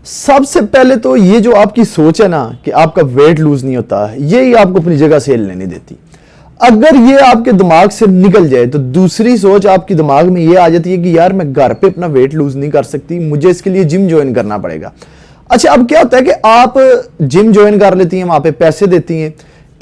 सबसे पहले तो ये जो आपकी सोच है ना कि आपका वेट लूज नहीं होता, यही आपको अपनी जगह से हिलने नहीं देती। अगर ये आपके दिमाग से निकल जाए तो दूसरी सोच आपके दिमाग में ये आ जाती है कि यार मैं घर पे अपना वेट लूज नहीं कर सकती, मुझे इसके लिए जिम ज्वाइन करना पड़ेगा। अच्छा, अब क्या होता है कि आप जिम ज्वाइन कर लेती हैं, वहां पे पैसे देती हैं,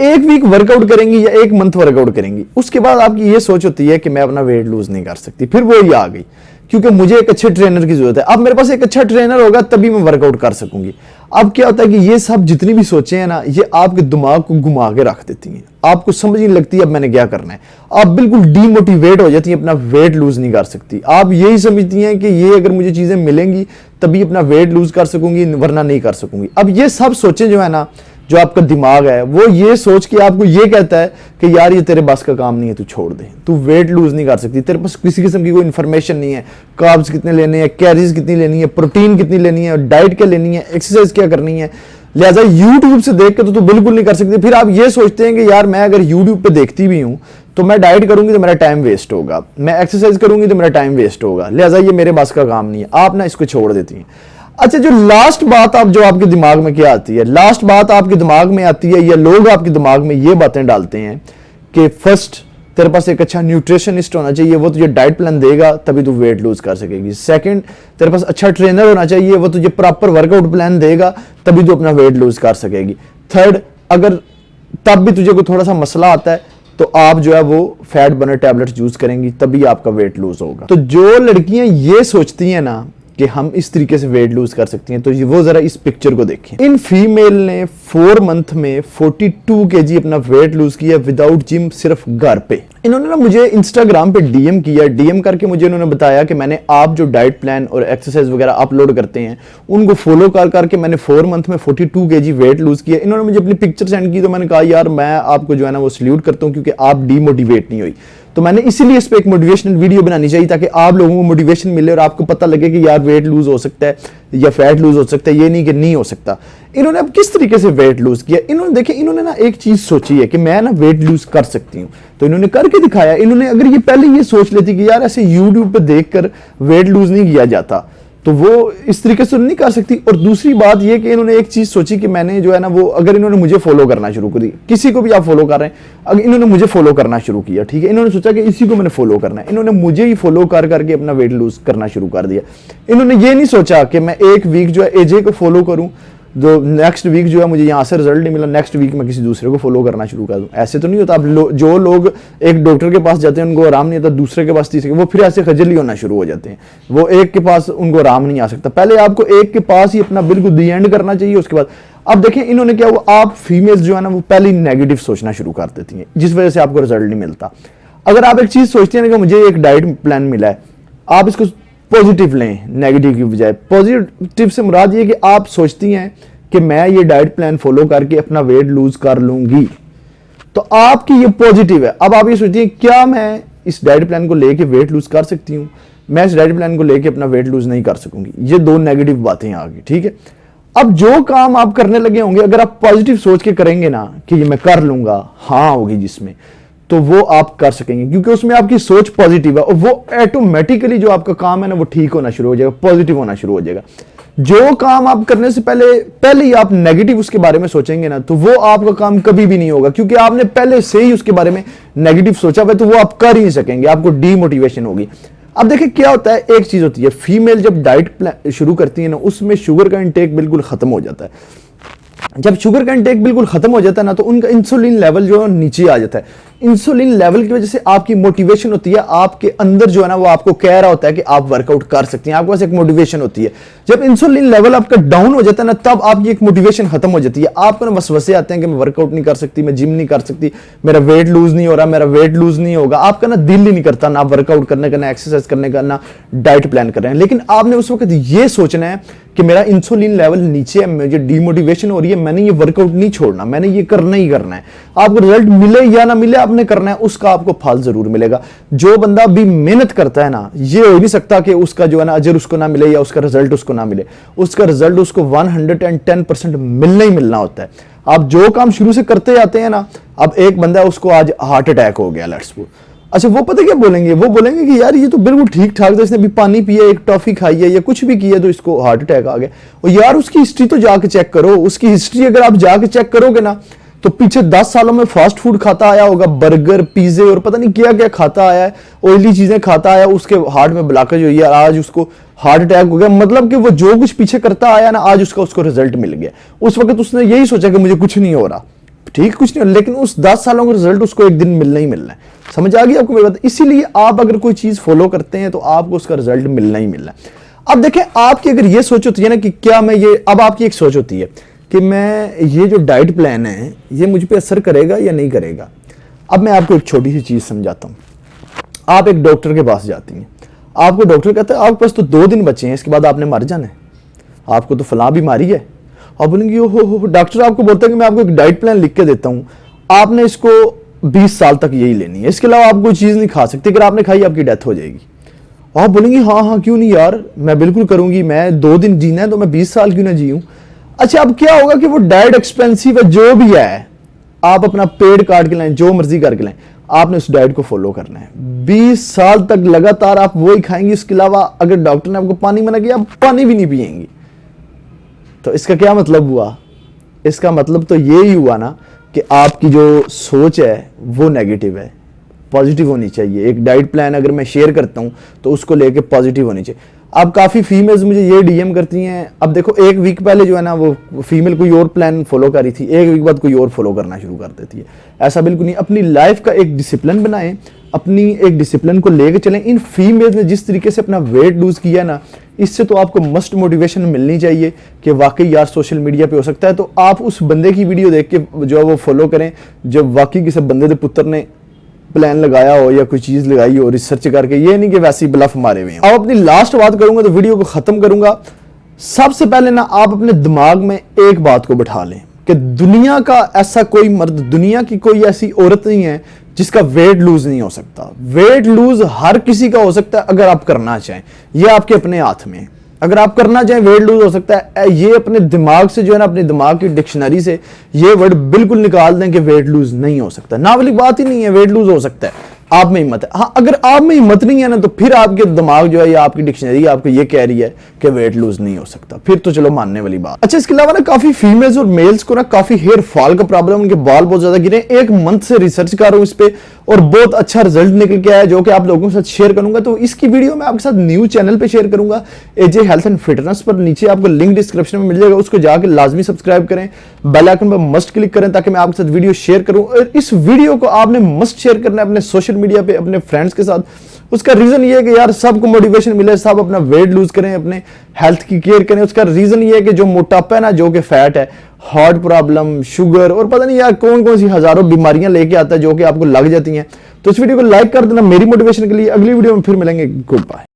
एक वीक वर्कआउट करेंगी या एक मंथ वर्कआउट करेंगी, उसके बाद आपकी ये सोच होती है कि मैं अपना वेट लूज नहीं कर सकती। फिर वो ही आ गई क्योंकि मुझे एक अच्छे ट्रेनर की जरूरत है। अब मेरे पास एक अच्छा ट्रेनर होगा तभी मैं वर्कआउट कर सकूंगी। अब क्या होता है कि ये सब जितनी भी सोचें हैं ना, ये आपके दिमाग को घुमा के रख देती हैं, आपको समझ नहीं लगती अब मैंने क्या करना है। आप बिल्कुल डीमोटिवेट हो जाती हैं, अपना वेट लूज नहीं कर सकती। आप यही समझती हैं कि ये अगर मुझे चीजें मिलेंगी तभी अपना वेट लूज कर सकूंगी, वरना नहीं कर सकूंगी। अब ये सब सोचें जो है ना, जो आपका दिमाग है वो ये सोच के आपको ये कहता है कि यार ये तेरे बस का काम नहीं है, तू छोड़ दे, तू वेट लूज नहीं कर सकती, तेरे पास किसी किस्म की कोई इन्फॉर्मेशन नहीं है, कार्ब्स कितने लेने हैं, कैलोरीज कितनी लेनी है, प्रोटीन कितनी लेनी है, डाइट क्या लेनी है, एक्सरसाइज क्या करनी है, लिहाजा यूट्यूब से देख के तो तू बिल्कुल नहीं कर सकती। फिर आप ये सोचते हैं कि यार मैं अगर यूट्यूब पे देखती भी हूं तो मैं डाइट करूंगी तो मेरा टाइम वेस्ट होगा, मैं एक्सरसाइज करूंगी तो मेरा टाइम वेस्ट होगा, लिहाजा ये मेरे बस का काम नहीं है, आप ना इसको छोड़ देती हैं। अच्छा, जो लास्ट बात आप जो आपके दिमाग में क्या आती है, लास्ट बात आपके दिमाग में आती है या लोग आपके दिमाग में ये बातें डालते हैं कि फर्स्ट तेरे पास एक अच्छा न्यूट्रिशनिस्ट होना चाहिए, वो तुझे डाइट प्लान देगा तभी तू वेट लूज कर सकेगी। सेकंड, तेरे पास अच्छा ट्रेनर होना चाहिए, वो तुझे प्रॉपर वर्कआउट प्लान देगा तभी तू अपना वेट लूज कर सकेगी। थर्ड, अगर तब भी तुझे कोई थोड़ा सा मसला आता है तो आप जो है वो फैट बर्नर टैबलेट्स यूज करेंगी तभी आपका वेट लूज होगा। तो जो लड़कियां ये सोचती हैं ना कि हम इस तरीके से वेट लूज कर सकती हैं, तो वो जरा इस पिक्चर को देखें। इन फीमेल ने 4 मंथ में 42 kg अपना वेट लूज किया विदाउट जिम, सिर्फ घर पे। इन्होंने ना मुझे इंस्टाग्राम पे डीएम किया, डीएम करके मुझे इन्होंने बताया कि मैंने आप जो डाइट प्लान और एक्सरसाइज वगैरह अपलोड करते हैं उनको फॉलो कर करके मैंने 4 मंथ में 42 kg वेट लूज किया। इन्होंने मुझे अपनी पिक्चर सेंड की तो मैंने कहा यार मैं आपको जो है ना वो सल्यूट करता हूँ, क्योंकि आप डीमोटिवेट नहीं हुई। तो मैंने इसीलिए इस पे एक मोटिवेशनल वीडियो बनानी चाहिए ताकि आप लोगों को मोटिवेशन मिले और आपको पता लगे कि यार वेट लूज हो सकता है या फैट लूज हो सकता है, ये नहीं कि नहीं हो सकता। इन्होंने अब किस तरीके से वेट लूज किया, इन्होंने देखे, इन्होंने ना एक चीज सोची है कि मैं ना वेट लूज कर सकती हूँ, तो इन्होंने करके दिखाया। इन्होंने अगर ये पहले ये सोच लेती कि यार ऐसे यूट्यूब पे देखकर वेट लूज नहीं किया जाता तो वो इस तरीके से नहीं कर सकती। और दूसरी बात ये कि इन्होंने एक चीज सोची कि मैंने जो है ना वो, अगर इन्होंने मुझे फॉलो करना शुरू कर दी, किसी को भी आप फॉलो कर रहे हैं, अगर इन्होंने मुझे फॉलो करना शुरू किया, ठीक है, इन्होंने सोचा कि इसी को मैंने फॉलो करना है, इन्होंने मुझे ही फॉलो कर करके अपना वेट लूज करना शुरू कर दिया। इन्होंने ये नहीं सोचा कि मैं एक वीक जो है एजे को फॉलो करूं, जो नेक्स्ट वीक जो है मुझे यहाँ से रिजल्ट नहीं मिला, नेक्स्ट वीक मैं किसी दूसरे को फॉलो करना शुरू कर दूं। ऐसे तो नहीं होता। अब जो लोग एक डॉक्टर के पास जाते हैं उनको आराम नहीं आता, दूसरे के पास, तीसरे के, वो फिर ऐसे खजली होना शुरू हो जाते हैं। वो एक के पास उनको आराम नहीं आ सकता। पहले आपको एक के पास ही अपना बिल्कुल दी एंड करना चाहिए, उसके बाद। अब देखें इन्होंने क्या हुआ, आप फीमेल्स जो है ना वो पहले ही नेगेटिव सोचना शुरू कर देती हैं, जिस वजह से आपको रिजल्ट नहीं मिलता। अगर आप एक चीज सोचते हैं ना कि मुझे एक डाइट प्लान मिला है, आप इसको पॉजिटिव लें नेगेटिव की बजाय। पॉजिटिव से मुराद ये कि आप सोचती हैं कि मैं ये डाइट प्लान फॉलो करके अपना वेट लूज कर लूंगी, तो आपकी ये पॉजिटिव है। अब आप ये सोचती हैं क्या मैं इस डाइट प्लान को लेके वेट लूज कर सकती हूं, मैं इस डाइट प्लान को लेके अपना वेट लूज नहीं कर सकूंगी। ये दो नेगेटिव बातें आ गई, ठीक है। अब जो काम आप करने लगे होंगे, अगर आप पॉजिटिव सोच के करेंगे ना कि ये मैं कर लूंगा, हाँ होगी जिसमें, तो वो आप कर सकेंगे, क्योंकि उसमें आपकी सोच पॉजिटिव है और वो ऑटोमेटिकली जो आपका काम है ना वो ठीक होना शुरू हो जाएगा, पॉजिटिव होना शुरू हो जाएगा। जो काम आप करने से पहले ही आप नेगेटिव उसके बारे में सोचेंगे ना, तो वो आपका काम कभी भी नहीं होगा, क्योंकि आपने पहले से ही उसके बारे में नेगेटिव सोचा हुआ, तो वो आप कर ही नहीं सकेंगे, आपको डीमोटिवेशन होगी। अब देखिए क्या होता है, एक चीज होती है, फीमेल जब डाइट प्लान शुरू करती है ना, उसमें शुगर का इंटेक बिल्कुल खत्म हो जाता है। जब शुगर का इंटेक बिल्कुल खत्म हो जाता है ना, तो उनका इंसुलिन लेवल जो है नीचे आ जाता है। इंसुलिन लेवल की वजह से आपकी मोटिवेशन होती है, आपके अंदर जो है ना वो आपको कह रहा होता है कि आप वर्कआउट कर सकते हैं, आपके पास एक मोटिवेशन होती है। जब इंसुलिन लेवल आपका डाउन हो जाता है ना, तब आपकी एक मोटिवेशन खत्म हो जाती है। आपको ना वसवसे आते हैं कि मैं वर्कआउट नहीं कर सकती, मैं जिम नहीं कर सकती, मेरा वेट लूज नहीं हो रहा, मेरा वेट लूज नहीं होगा। आपका ना दिल ही नहीं करता ना वर्कआउट करने का, ना एक्सरसाइज करने का, ना डाइट प्लान कर रहे हैं। लेकिन आपने उस वक्त ये सोचना है कि मेरा इंसुलिन लेवल नीचे है, मुझे डीमोटिवेशन हो रही है, मैंने ये वर्कआउट नहीं छोड़ना, मैंने ये करना ही करना है। आपको रिजल्ट मिले या ना मिले, आपने करना है, उसका आपको फल जरूर मिलेगा। जो बंदा भी मेहनत करता है ना, ये हो ही नहीं सकता कि उसका जो है ना अजर उसको ना मिले या उसका रिजल्ट उसको ना मिले। उसका रिजल्ट उसको 110% मिलना ही मिलना होता है। आप जो काम शुरू से करते जाते हैं ना, अब एक बंदा उसको आज हार्ट अटैक हो गया, लेट्स सपोज, अच्छा वो पता क्या बोलेंगे, वो बोलेंगे कि यार ये तो बिल्कुल ठीक ठाक था, इसने भी पानी पिया, एक टॉफी खाई है या कुछ भी किया तो इसको हार्ट अटैक आ गया। और यार उसकी हिस्ट्री तो जाके चेक करो, उसकी हिस्ट्री अगर आप जाके चेक करोगे ना तो पीछे 10 सालों में फास्ट फूड खाता आया होगा, बर्गर पिज्जे और पता नहीं क्या क्या खाता आया है, ऑयली चीजें खाता आया, उसके हार्ट में ब्लॉकेज हुई है, आज उसको हार्ट अटैक हो गया। मतलब कि वो जो कुछ पीछे करता आया ना, आज उसको रिजल्ट मिल गया। उस वक्त उसने यही सोचा कि मुझे कुछ नहीं हो रहा, ठीक कुछ नहीं हो, लेकिन उस 10 सालों का रिजल्ट उसको एक दिन मिलना ही मिलना है। समझ आ गई आपको मेरी बात? इसीलिए आप अगर कोई चीज फॉलो करते हैं तो आपको उसका रिजल्ट मिलना ही मिलना है। अब देखें, आपकी अगर ये सोच होती है ना कि क्या मैं ये, अब आपकी एक सोच होती है कि मैं ये जो डाइट प्लान है ये मुझ पे असर करेगा या नहीं करेगा। अब मैं आपको एक छोटी सी चीज समझाता हूं। आप एक डॉक्टर के पास जाती हैं, आपको डॉक्टर कहता है आपके पास तो 2 दिन बचे हैं, इसके बाद आपने मर जाना है, आपको तो फलां बीमारी है। आप बोलेंगे हो डॉक्टर आपको बोलता है कि मैं आपको एक डाइट प्लान लिख के देता हूं, आपने इसको 20 साल तक यही लेनी है, इसके अलावा आप कोई चीज नहीं खा सकते, अगर आपने खाई आपकी डेथ हो जाएगी। आप बोलेंगे हाँ क्यों नहीं यार, मैं बिल्कुल करूंगी, मैं 2 दिन जीना है तो मैं 20 साल क्यों ना जीऊं। अच्छा अब क्या होगा कि वो डाइट एक्सपेंसिव है, जो भी है आप अपना पेड़ काट के लाएं, जो मर्जी करके लाएं, आपने उस डाइट को फॉलो करना है। 20 साल तक लगातार आप वही खाएंगे, इसके अलावा अगर डॉक्टर ने आपको पानी मना किया, आप पानी भी नहीं पिएंगे। तो इसका क्या मतलब हुआ? इसका मतलब तो यही हुआ ना कि आपकी जो सोच है वो नेगेटिव है, पॉजिटिव होनी चाहिए। एक डाइट प्लान अगर मैं शेयर करता हूं तो उसको लेके पॉजिटिव होनी चाहिए। अब काफ़ी फीमेल्स मुझे ये डीएम करती हैं। अब देखो, एक वीक पहले जो है ना वो फीमेल कोई और प्लान फॉलो कर रही थी, एक वीक बाद कोई और फॉलो करना शुरू कर देती है। ऐसा बिल्कुल नहीं। अपनी लाइफ का एक डिसिप्लिन बनाएं, अपनी एक डिसिप्लिन को लेकर चलें। इन फीमेल्स ने जिस तरीके से अपना वेट लूज किया ना, इससे तो आपको मस्ट मोटिवेशन मिलनी चाहिए कि वाकई यार सोशल मीडिया पे हो सकता है। तो आप उस बंदे की वीडियो देख के जो है वो फॉलो करें, जब वाकई किसी बंदे के पुत्र ने प्लान लगाया हो या कोई चीज लगाई हो रिसर्च करके, ये नहीं कि वैसे ही ब्लफ मारे हुए हैं। अब अपनी लास्ट बात करूंगा तो वीडियो को खत्म करूंगा। सबसे पहले ना आप अपने दिमाग में एक बात को बिठा लें कि दुनिया का ऐसा कोई मर्द, दुनिया की कोई ऐसी औरत नहीं है जिसका वेट लूज नहीं हो सकता। वेट लूज हर किसी का हो सकता है अगर आप करना चाहें, ये आपके अपने हाथ में। अगर आप करना चाहें वेट लूज हो सकता है। ये अपने दिमाग से जो है ना, अपने दिमाग की डिक्शनरी से ये वर्ड बिल्कुल निकाल दें कि वेट लूज नहीं हो सकता। ना वाली बात ही नहीं है, वेट लूज हो सकता है, आप में हिम्मत है। हाँ, अगर आप में हिम्मत नहीं है ना तो फिर आपके दिमाग जो है या आपकी डिक्शनरी आपको ये कह रही है कि वेट लूज नहीं हो सकता, फिर तो चलो मानने वाली बात। अच्छा, इसके अलावा ना काफी फीमेल्स और मेल्स को ना काफी हेयर फॉल का प्रॉब्लम, उनके बाल बहुत ज्यादा गिरे। 1 मंथ से रिसर्च कर रहा हूं इस पे और बहुत अच्छा रिजल्ट निकल के आया, जो कि आप लोगों के साथ शेयर करूंगा। तो इसकी वीडियो मैं आपके साथ न्यू चैनल पे शेयर करूंगा, एजे हेल्थ एंड फिटनेस पर। नीचे आपको लिंक डिस्क्रिप्शन में मिल जाएगा, उसको जाकर लाजमी सब्सक्राइब करें, बेल आइकन पर मस्ट क्लिक करें ताकि मैं आपके साथ वीडियो शेयर करूं। और इस वीडियो को आपने मस्ट शेयर करना है अपने सोशल मीडिया पे, अपने फ्रेंड्स के साथ। उसका रीजन ये है कि यार सबको मोटिवेशन मिले, सब अपना वेट लूज करें, अपने हेल्थ की केयर करें। उसका रीजन ये है कि जो मोटापा है ना, जो कि फैट है, हार्ट प्रॉब्लम, शुगर और पता नहीं यार कौन कौन सी हजारों बीमारियां लेके आता है जो कि आपको लग जाती हैं। तो इस वीडियो को लाइक कर देना मेरी मोटिवेशन के लिए। अगली वीडियो में फिर मिलेंगे। Good bye.